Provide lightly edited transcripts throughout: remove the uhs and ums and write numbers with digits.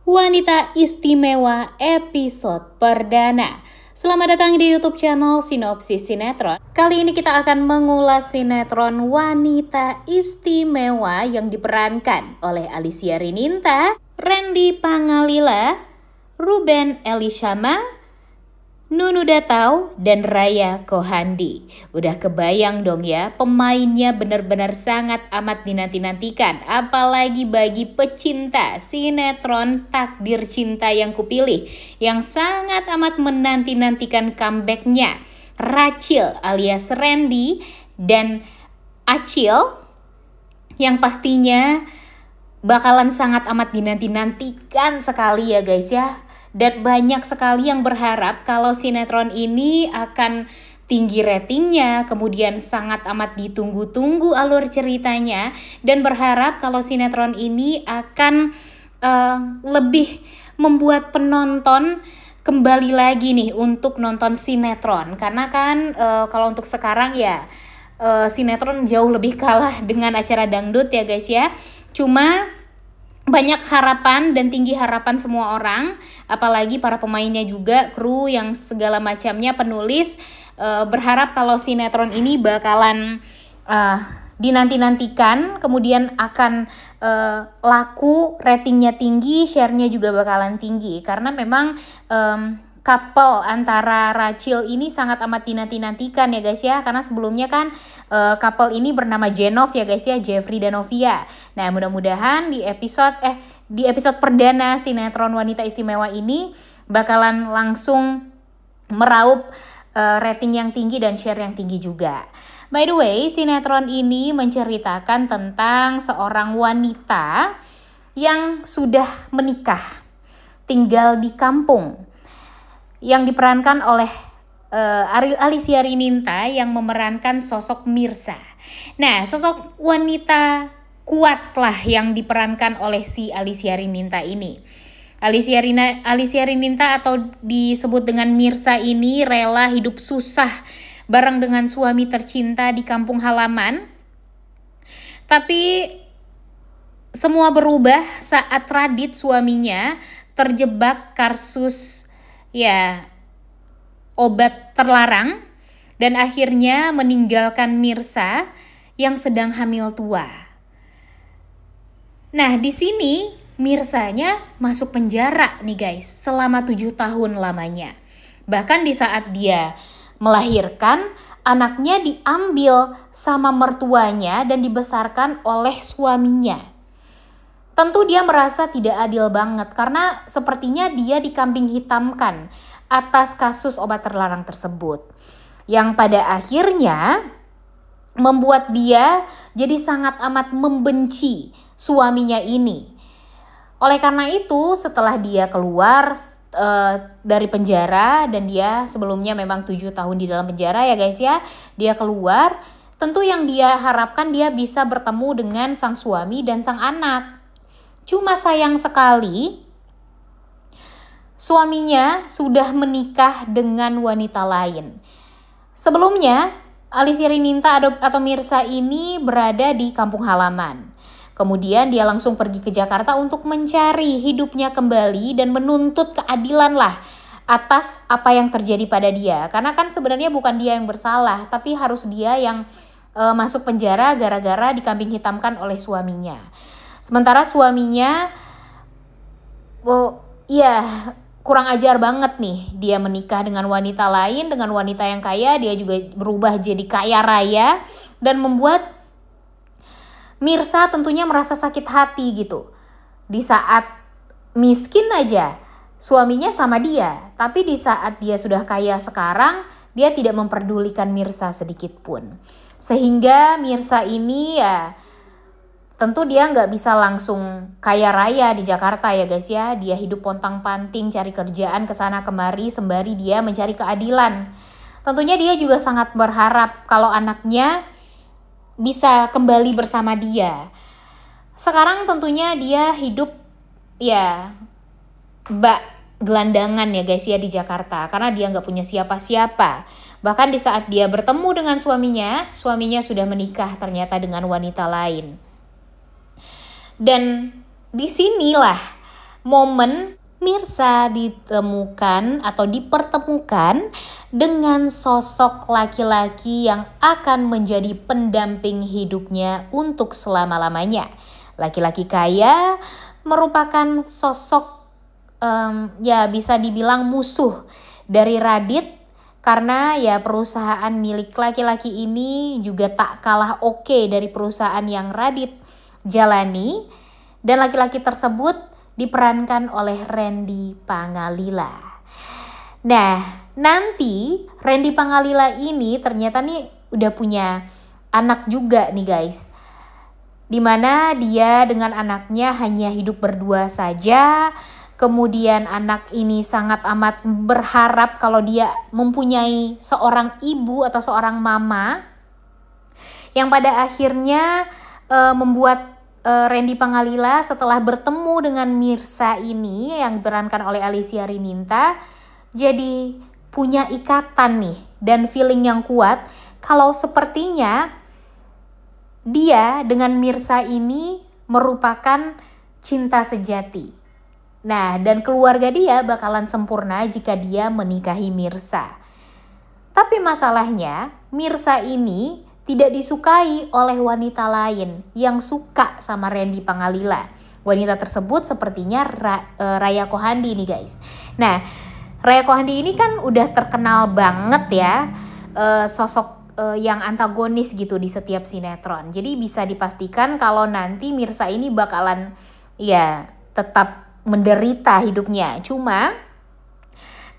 Wanita Istimewa episode perdana. Selamat datang di YouTube channel Sinopsis Sinetron. Kali ini kita akan mengulas sinetron Wanita Istimewa yang diperankan oleh Alicia Rininta, Randy Pangalila, Ruben Elishama, Nunu Datau, dan Raya Kohandi. Udah kebayang dong ya, pemainnya benar-benar sangat amat dinanti-nantikan. Apalagi bagi pecinta sinetron Takdir Cinta Yang Kupilih, yang sangat amat menanti-nantikan comebacknya Rachel alias Randy dan Acil, yang pastinya bakalan sangat amat dinanti-nantikan sekali ya guys ya. Dan banyak sekali yang berharap kalau sinetron ini akan tinggi ratingnya, kemudian sangat amat ditunggu-tunggu alur ceritanya, dan berharap kalau sinetron ini akan lebih membuat penonton kembali lagi nih untuk nonton sinetron. Karena kan kalau untuk sekarang ya sinetron jauh lebih kalah dengan acara dangdut ya guys ya. Cuma banyak harapan dan tinggi harapan semua orang, apalagi para pemainnya juga, kru yang segala macamnya, penulis, berharap kalau sinetron ini bakalan dinanti-nantikan, kemudian akan laku, ratingnya tinggi, share-nya juga bakalan tinggi. Karena memang couple antara Rachel ini sangat amat dinanti-nantikan ya guys ya. Karena sebelumnya kan couple ini bernama Jenov ya guys ya, Jeffrey dan Novia. Nah mudah-mudahan di episode perdana sinetron Wanita Istimewa ini bakalan langsung meraup rating yang tinggi dan share yang tinggi juga. By the way, sinetron ini menceritakan tentang seorang wanita yang sudah menikah, tinggal di kampung, yang diperankan oleh Alicia Rininta yang memerankan sosok Mirsa. Nah, sosok wanita kuat lah yang diperankan oleh si Alicia Rininta ini. Alicia Rininta atau disebut dengan Mirsa ini rela hidup susah bareng dengan suami tercinta di kampung halaman. Tapi semua berubah saat Radit suaminya terjebak kasus obat terlarang dan akhirnya meninggalkan Mirsa yang sedang hamil tua. Nah, di sini Mirsanya masuk penjara nih guys, selama 7 tahun lamanya. Bahkan di saat dia melahirkan, anaknya diambil sama mertuanya dan dibesarkan oleh suaminya. Tentu dia merasa tidak adil banget karena sepertinya dia dikambing hitamkan atas kasus obat terlarang tersebut. Yang pada akhirnya membuat dia jadi sangat amat membenci suaminya ini. Oleh karena itu setelah dia keluar dari penjara, dan dia sebelumnya memang 7 tahun di dalam penjara ya guys ya. Dia keluar, tentu yang dia harapkan dia bisa bertemu dengan sang suami dan sang anak. Cuma sayang sekali, suaminya sudah menikah dengan wanita lain. Sebelumnya, Alicia Rininta atau Mirsa ini berada di kampung halaman. Kemudian dia langsung pergi ke Jakarta untuk mencari hidupnya kembali dan menuntut keadilan lah atas apa yang terjadi pada dia. Karena kan sebenarnya bukan dia yang bersalah, tapi harus dia yang masuk penjara gara-gara dikambing hitamkan oleh suaminya. Sementara suaminya kurang ajar banget nih. Dia menikah dengan wanita lain, dengan wanita yang kaya. Dia juga berubah jadi kaya raya dan membuat Mirsa tentunya merasa sakit hati gitu. Di saat miskin aja suaminya sama dia, tapi di saat dia sudah kaya sekarang, dia tidak memperdulikan Mirsa sedikit pun. Sehingga Mirsa ini tentu dia nggak bisa langsung kaya raya di Jakarta ya guys ya. Dia hidup pontang-panting cari kerjaan kesana kemari sembari dia mencari keadilan. Tentunya dia juga sangat berharap kalau anaknya bisa kembali bersama dia. Sekarang tentunya dia hidup gelandangan ya guys ya di Jakarta. Karena dia nggak punya siapa-siapa. Bahkan di saat dia bertemu dengan suaminya sudah menikah ternyata dengan wanita lain. Dan disinilah momen Mirsa ditemukan atau dipertemukan dengan sosok laki-laki yang akan menjadi pendamping hidupnya untuk selama-lamanya. Laki-laki kaya merupakan sosok ya bisa dibilang musuh dari Radit, karena ya perusahaan milik laki-laki ini juga tak kalah oke dari perusahaan yang Radit jalani, dan laki-laki tersebut diperankan oleh Randy Pangalila. Nah, nanti Randy Pangalila ini ternyata nih udah punya anak juga nih guys. Dimana dia dengan anaknya hanya hidup berdua saja. Kemudian anak ini sangat amat berharap kalau dia mempunyai seorang ibu atau seorang mama, yang pada akhirnya membuat Randy Pangalila setelah bertemu dengan Mirsa ini yang diperankan oleh Alicia Rininta jadi punya ikatan nih dan feeling yang kuat kalau sepertinya dia dengan Mirsa ini merupakan cinta sejati. Nah, dan keluarga dia bakalan sempurna jika dia menikahi Mirsa. Tapi masalahnya Mirsa ini tidak disukai oleh wanita lain yang suka sama Randy Pangalila. Wanita tersebut sepertinya Raya Kohandi nih guys. Nah, Raya Kohandi ini kan udah terkenal banget ya, sosok yang antagonis gitu di setiap sinetron. Jadi bisa dipastikan kalau nanti Mirsa ini bakalan ya tetap menderita hidupnya. Cuma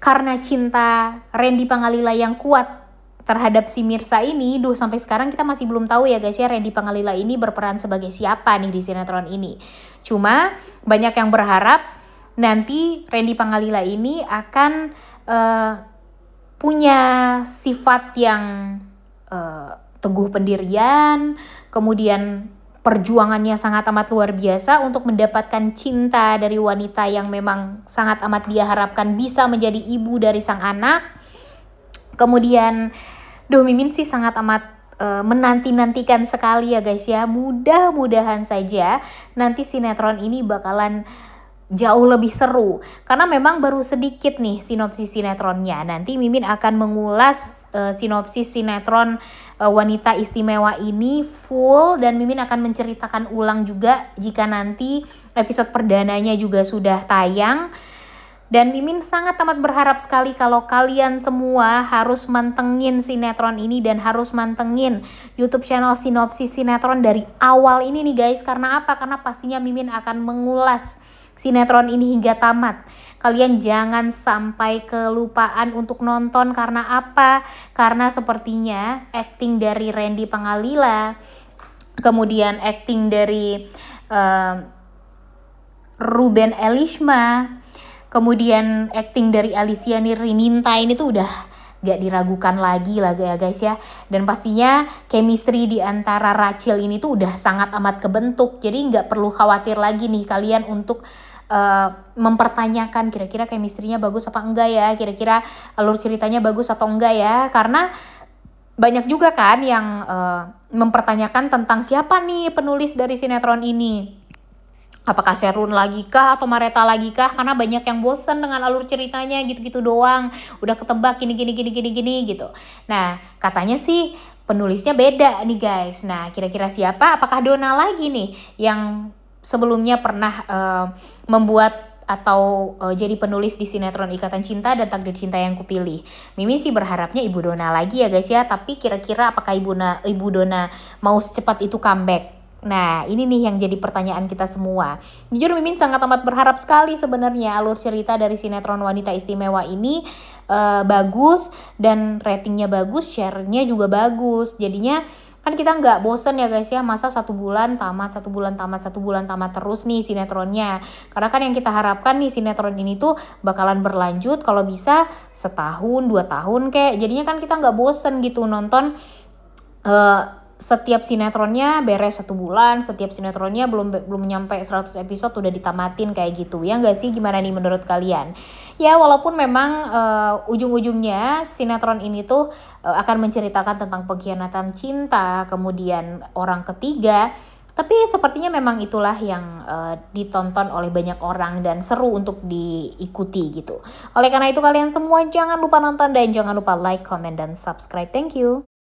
karena cinta Randy Pangalila yang kuat terhadap si Mirsa ini, sampai sekarang kita masih belum tahu ya guys ya, Randy Pangalila ini berperan sebagai siapa nih di sinetron ini. Cuma banyak yang berharap nanti Randy Pangalila ini akan punya sifat yang teguh pendirian, kemudian perjuangannya sangat amat luar biasa untuk mendapatkan cinta dari wanita yang memang sangat amat dia harapkan bisa menjadi ibu dari sang anak. Kemudian Mimin sih sangat amat menanti-nantikan sekali ya guys ya. Mudah-mudahan saja nanti sinetron ini bakalan jauh lebih seru. Karena memang baru sedikit nih sinopsis sinetronnya. Nanti Mimin akan mengulas sinopsis sinetron Wanita Istimewa ini full. Dan Mimin akan menceritakan ulang juga jika nanti episode perdananya juga sudah tayang. Dan Mimin sangat amat berharap sekali kalau kalian semua harus mantengin sinetron ini dan harus mantengin YouTube channel Sinopsis Sinetron dari awal ini nih guys. Karena apa? Karena pastinya Mimin akan mengulas sinetron ini hingga tamat. Kalian jangan sampai kelupaan untuk nonton. Karena apa? Karena sepertinya acting dari Randy Pangalila, kemudian acting dari Ruben Elishma, kemudian acting dari Alicia Rininta ini tuh udah gak diragukan lagi lah ya guys ya. Dan pastinya chemistry di antara Rachel ini tuh udah sangat amat kebentuk. Jadi gak perlu khawatir lagi nih kalian untuk mempertanyakan kira-kira chemistry-nya bagus apa enggak ya, kira-kira alur ceritanya bagus atau enggak ya. Karena banyak juga kan yang mempertanyakan tentang siapa nih penulis dari sinetron ini. Apakah Serun lagi kah atau Mareta lagi kah? Karena banyak yang bosen dengan alur ceritanya gitu-gitu doang. Udah ketebak gini gitu. Nah, katanya sih penulisnya beda nih guys. Nah, kira-kira siapa? Apakah Dona lagi nih yang sebelumnya pernah membuat atau jadi penulis di sinetron Ikatan Cinta dan Takdir Cinta Yang Kupilih? Mimin sih berharapnya Ibu Dona lagi ya guys ya. Tapi kira-kira apakah Ibu Dona mau secepat itu comeback? Nah, ini nih yang jadi pertanyaan kita semua. Jujur Mimin sangat amat berharap sekali sebenarnya alur cerita dari sinetron Wanita Istimewa ini bagus dan ratingnya bagus, share-nya juga bagus. Jadinya kan kita nggak bosen ya guys ya, masa 1 bulan tamat, 1 bulan tamat, 1 bulan tamat terus nih sinetronnya. Karena kan yang kita harapkan nih sinetron ini tuh bakalan berlanjut, kalau bisa setahun 2 tahun kayak. Jadinya kan kita nggak bosen gitu nonton setiap sinetronnya beres 1 bulan, setiap sinetronnya belum nyampe 100 episode udah ditamatin kayak gitu. Ya nggak sih, gimana nih menurut kalian? Ya walaupun memang ujung-ujungnya sinetron ini tuh akan menceritakan tentang pengkhianatan cinta, kemudian orang ketiga, Tapi sepertinya memang itulah yang ditonton oleh banyak orang dan seru untuk diikuti gitu. Oleh karena itu kalian semua jangan lupa nonton dan jangan lupa like, comment, dan subscribe. Thank you.